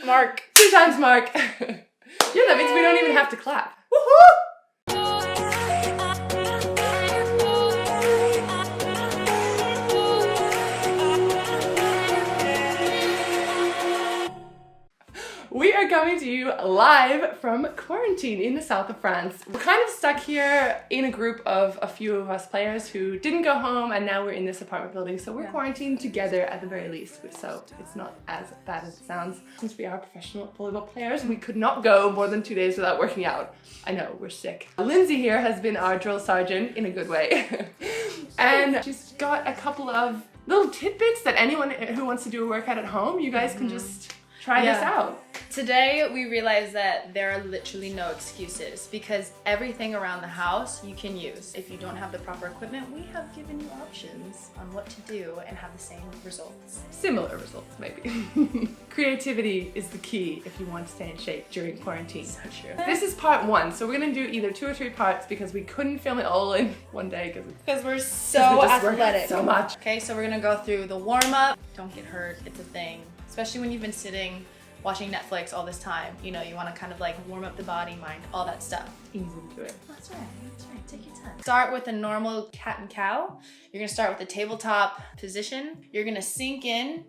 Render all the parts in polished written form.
Mark. 2 times Mark. Yeah, that means we don't even have to clap. Woohoo! We are coming to you live from quarantine in the south of France. We're kind of stuck here in a group of a few of us players who didn't go home, and now we're in this apartment building, so we're quarantined together at the very least, so it's not as bad as it sounds. Since we are professional volleyball players, we could not go more than 2 days without working out. I know, we're sick. Lindsay here has been our drill sergeant in a good way. And she's got a couple of little tidbits that anyone who wants to do a workout at home, you guys can just try this out. Today we realized that there are literally no excuses because everything around the house you can use. If you don't have the proper equipment, we have given you options on what to do and have the same results. Similar results, maybe. Creativity is the key if you want to stay in shape during quarantine. So true. This is part 1, so we're gonna do either 2 or 3 parts because we couldn't film it all in one day because we're so athletic. So much. Okay, so we're gonna go through the warm-up. Don't get hurt, it's a thing. Especially when you've been sitting watching Netflix all this time, you know, you want to kind of like warm up the body, mind, all that stuff. Ease into it. That's right, take your time. Start with a normal cat and cow. You're gonna start with the tabletop position. You're gonna sink in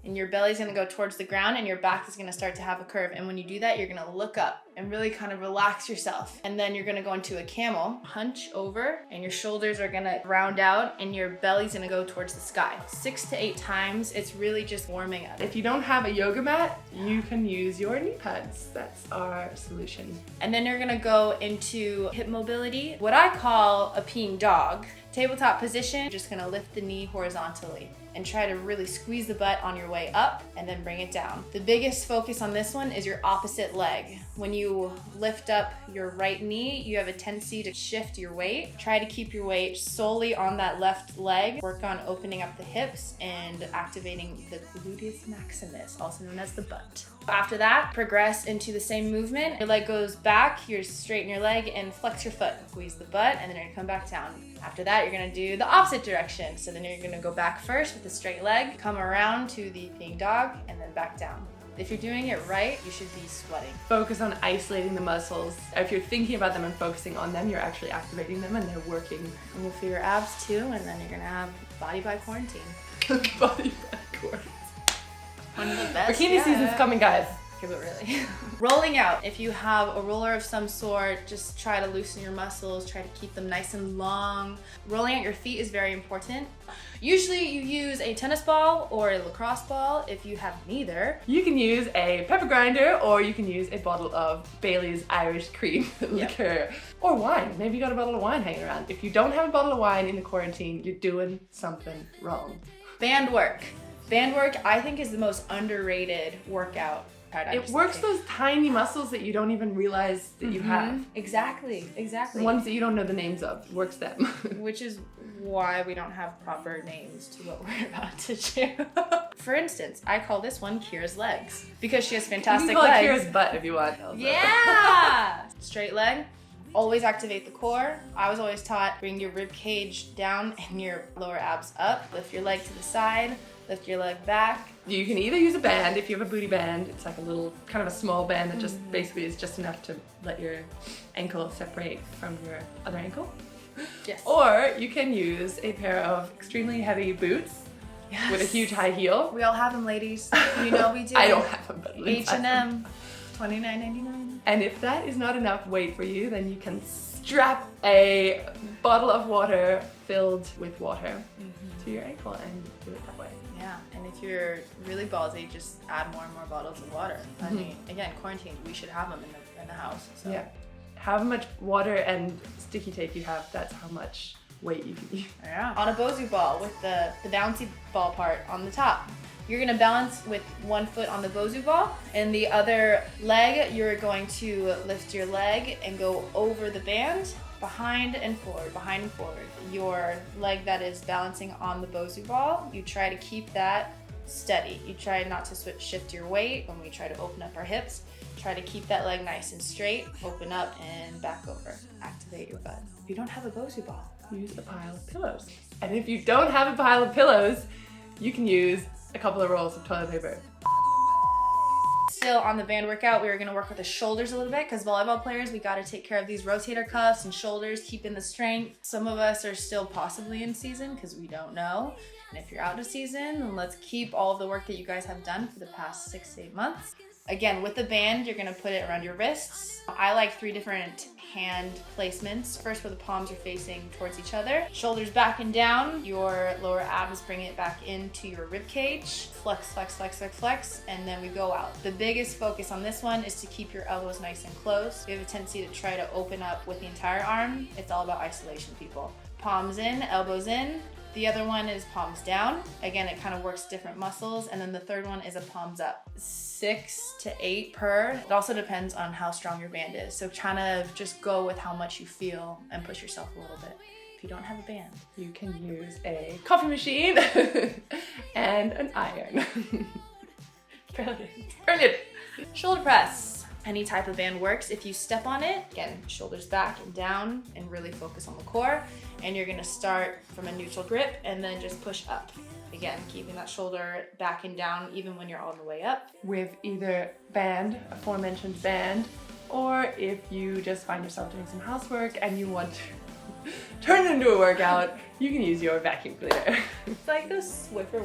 and your belly's gonna go towards the ground and your back is gonna start to have a curve. And when you do that, you're gonna look up and really kind of relax yourself. And then you're gonna go into a camel, hunch over, and your shoulders are gonna round out and your belly's gonna go towards the sky. 6 to 8 times, it's really just warming up. If you don't have a yoga mat, you can use your knee pads. That's our solution. And then you're gonna go into hip mobility, what I call a peeing dog. Tabletop position, you're just gonna lift the knee horizontally and try to really squeeze the butt on your way up and then bring it down. The biggest focus on this one is your opposite leg. When you lift up your right knee, you have a tendency to shift your weight. Try to keep your weight solely on that left leg. Work on opening up the hips and activating the gluteus maximus, also known as the butt. After that, progress into the same movement. Your leg goes back, you straighten your leg and flex your foot. Squeeze the butt and then you're gonna come back down. After that, you're gonna do the opposite direction. So then you're gonna go back first with the straight leg, come around to the peeing dog, and then back down. If you're doing it right, you should be sweating. Focus on isolating the muscles. If you're thinking about them and focusing on them, you're actually activating them and they're working. And you'll feel your abs too, and then you're gonna have body by quarantine. Body by quarantine. One of the best. Bikini season's coming, guys. Okay, but really. Rolling out. If you have a roller of some sort, just try to loosen your muscles, try to keep them nice and long. Rolling out your feet is very important. Usually you use a tennis ball or a lacrosse ball. If you have neither, you can use a pepper grinder or you can use a bottle of Bailey's Irish cream liqueur or wine. Maybe you got a bottle of wine hanging around. If you don't have a bottle of wine in the quarantine, you're doing something wrong. Band work. Band work, I think, is the most underrated workout. It works those tiny muscles that you don't even realize that you have. Exactly. The ones that you don't know the names of, works them. Which is why we don't have proper names to what we're about to do. For instance, I call this one Kira's legs because she has fantastic legs. You can call it legs. Kira's butt if you want. Yeah! Straight leg. Always activate the core. I was always taught bring your rib cage down and your lower abs up. Lift your leg to the side. Lift your leg back. You can either use a band if you have a booty band. It's like a little, kind of a small band that just basically is just enough to let your ankle separate from your other ankle. Yes. Or you can use a pair of extremely heavy boots with a huge high heel. We all have them, ladies. You know we do. I don't have them, but H&M, $29.99. And if that is not enough weight for you, then you can strap a bottle of water filled with water to your ankle and do it that way. Yeah, and if you're really ballsy, just add more and more bottles of water. I mean, again, quarantine, we should have them in the house. So. Yeah. How much water and sticky tape you have, that's how much weight you can use. Yeah. On a BOSU ball with the bouncy ball part on the top. You're gonna balance with one foot on the BOSU ball and the other leg, you're going to lift your leg and go over the band, behind and forward, behind and forward. Your leg that is balancing on the BOSU ball, you try to keep that steady. You try not to shift your weight when we try to open up our hips. Try to keep that leg nice and straight, open up and back over. Activate your butt. If you don't have a BOSU ball, use a pile of pillows. And if you don't have a pile of pillows, you can use a couple of rolls of toilet paper. Still on the band workout, we were gonna work with the shoulders a little bit because volleyball players, we gotta take care of these rotator cuffs and shoulders, keeping the strength. Some of us are still possibly in season because we don't know. And if you're out of season, then let's keep all of the work that you guys have done for the past 6 to 8 months. Again, with the band, you're gonna put it around your wrists. I like 3 different hand placements. First, where the palms are facing towards each other. Shoulders back and down. Your lower abs bring it back into your rib cage. Flex, flex, flex, flex, flex, and then we go out. The biggest focus on this one is to keep your elbows nice and close. We have a tendency to try to open up with the entire arm. It's all about isolation, people. Palms in, elbows in. The other one is palms down. Again, it kind of works different muscles. And then the third one is a palms up. 6 to 8 per. It also depends on how strong your band is. So kind of just go with how much you feel and push yourself a little bit. If you don't have a band, you can use a coffee machine and an iron. Brilliant. Brilliant. Shoulder press. Any type of band works. If you step on it, again, shoulders back and down and really focus on the core. And you're gonna start from a neutral grip and then just push up. Again, keeping that shoulder back and down even when you're on the way up. With either band, aforementioned band, or if you just find yourself doing some housework and you want to turn it into a workout, you can use your vacuum cleaner. It's like those Swiffer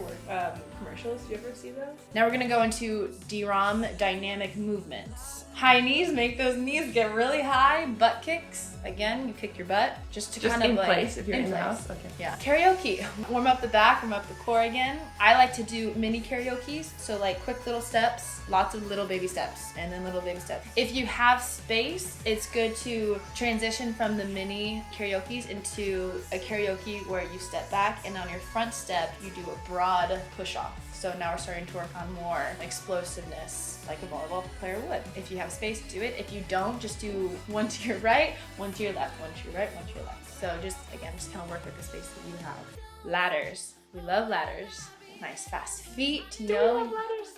commercials. Do you ever see those? Now we're gonna go into DROM, dynamic movements. High knees, make those knees get really high. Butt kicks. Again, you kick your butt just kind of in like place if you're in the place. house. Okay. Yeah. Karaoke. Warm up the back, warm up the core again. I like to do mini karaoke's, so like quick little steps, lots of little baby steps, and then little baby steps. If you have space, it's good to transition from the mini karaoke's into a karaoke where you step back, and on your front step, you do a broad push-off. So now we're starting to work on more explosiveness like a volleyball player would. If you have space, do it. If you don't, just do one to your right, one to your left, one to your right, one to your left. So just, again, just kind of work with the space that you have. Ladders. We love ladders. Nice fast feet. Do you love ladders?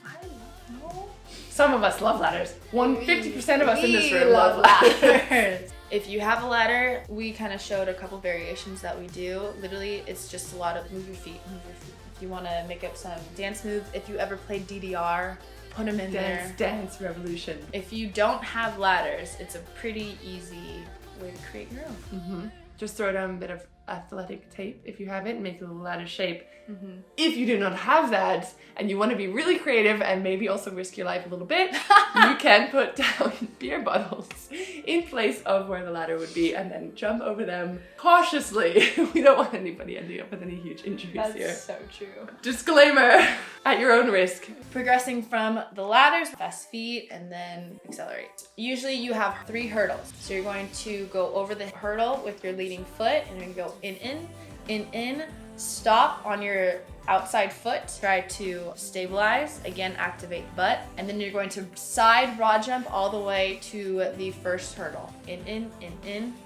I don't know. Some of us love ladders. 50% of us in this room love ladders. If you have a ladder, we kind of showed a couple variations that we do. Literally, it's just a lot of move your feet, move your feet. If you want to make up some dance moves, if you ever played DDR, put them in there. Dance Revolution. If you don't have ladders, it's a pretty easy way to create your own. Mm-hmm. Just throw down a bit of athletic tape if you have it and make a little ladder shape. Mm-hmm. If you do not have that and you want to be really creative and maybe also risk your life a little bit, you can put down beer bottles in place of where the ladder would be and then jump over them cautiously. We don't want anybody ending up with any huge injuries here. That's so true. Disclaimer, at your own risk. Progressing from the ladders, fast feet, and then accelerate. Usually you have 3 hurdles. So you're going to go over the hurdle with your leading foot and then go in, stop on your outside foot, try to stabilize, again activate the butt, and then you're going to side broad jump all the way to the first hurdle. In,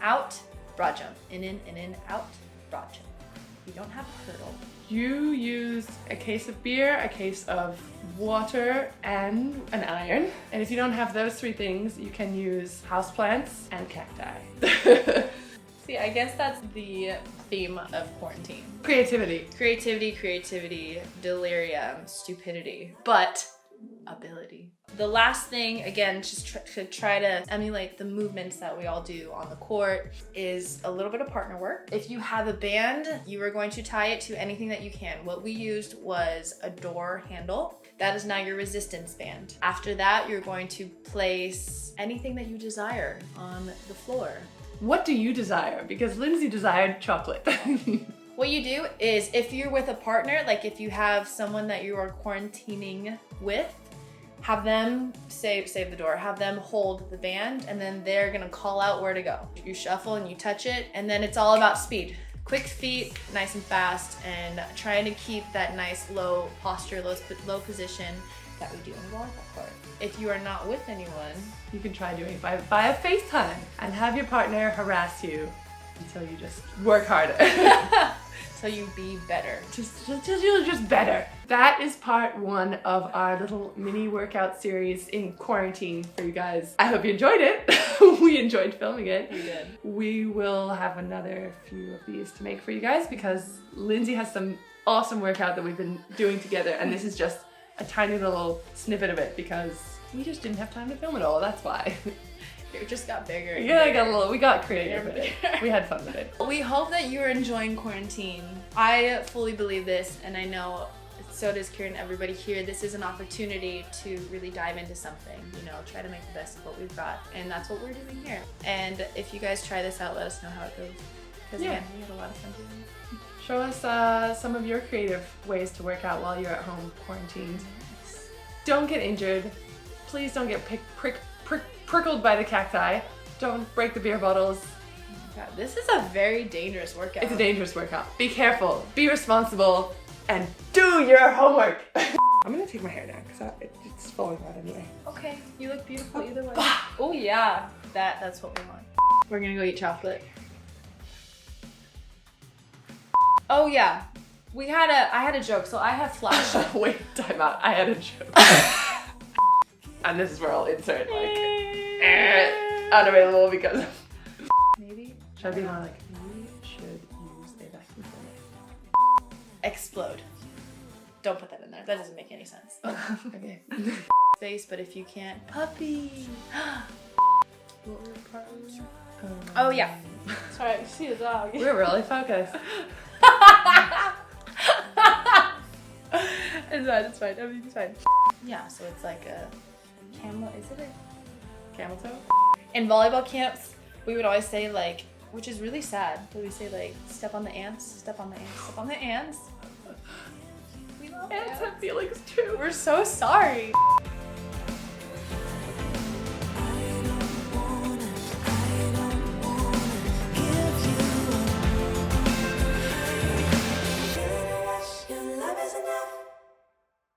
out, broad jump. In, out, broad jump. If you don't have a hurdle, you used a case of beer, a case of water, and an iron. And if you don't have those 3 things, you can use houseplants and cacti. See, I guess that's the theme of quarantine. Creativity. Creativity, delirium, stupidity, but ability. The last thing, again, just to try to emulate the movements that we all do on the court is a little bit of partner work. If you have a band, you are going to tie it to anything that you can. What we used was a door handle. That is now your resistance band. After that, you're going to place anything that you desire on the floor. What do you desire? Because Lindsay desired chocolate. What you do is if you're with a partner, like if you have someone that you are quarantining with, have them save the door, have them hold the band, and then they're gonna call out where to go. You shuffle and you touch it, and then it's all about speed. Quick feet, nice and fast, and trying to keep that nice low posture, low position that we do in the volleyball court. If you are not with anyone, you can try doing it via FaceTime and have your partner harass you until you just work harder. So you be better. You're just better. That is part 1 of our little mini workout series in quarantine for you guys. I hope you enjoyed it. We enjoyed filming it. We did. We will have another few of these to make for you guys because Lindsay has some awesome workout that we've been doing together, and this is just a tiny little snippet of it because we just didn't have time to film it all, that's why. It just got bigger. Yeah, we got creative with it. We had fun with it. We hope that you're enjoying quarantine. I fully believe this, and I know so does Kieran, everybody here. This is an opportunity to really dive into something, you know, try to make the best of what we've got. And that's what we're doing here. And if you guys try this out, let us know how it goes. Because again, we had a lot of fun doing it. Show us some of your creative ways to work out while you're at home quarantined. Yes. Don't get injured. Please don't get prickled by the cacti. Don't break the beer bottles. Oh my God, this is a very dangerous workout. It's a dangerous workout. Be careful, be responsible, and do your homework. I'm gonna take my hair down because it's falling out anyway. Okay, you look beautiful either way. Oh yeah, that's what we want. We're gonna go eat chocolate. Oh yeah, I had a joke, so I have flash. Wait, time out. I had a joke. And this is where I'll insert like unavailable because Maybe? should I be more like we should use a vacuum cleaner? Explode. Don't put that in there. That doesn't make any sense. Okay. Face, but if you can't, puppy. What were the parts? Oh yeah. Sorry, I see the dog. We're really focused. It's fine. Everything's fine. Yeah, so it's like a camel. Is it a camel toe? In volleyball camps, we would always say like, which is really sad, but we say like, step on the ants, step on the ants, step on the ants. We love Ants ants. have feelings too. We're so sorry.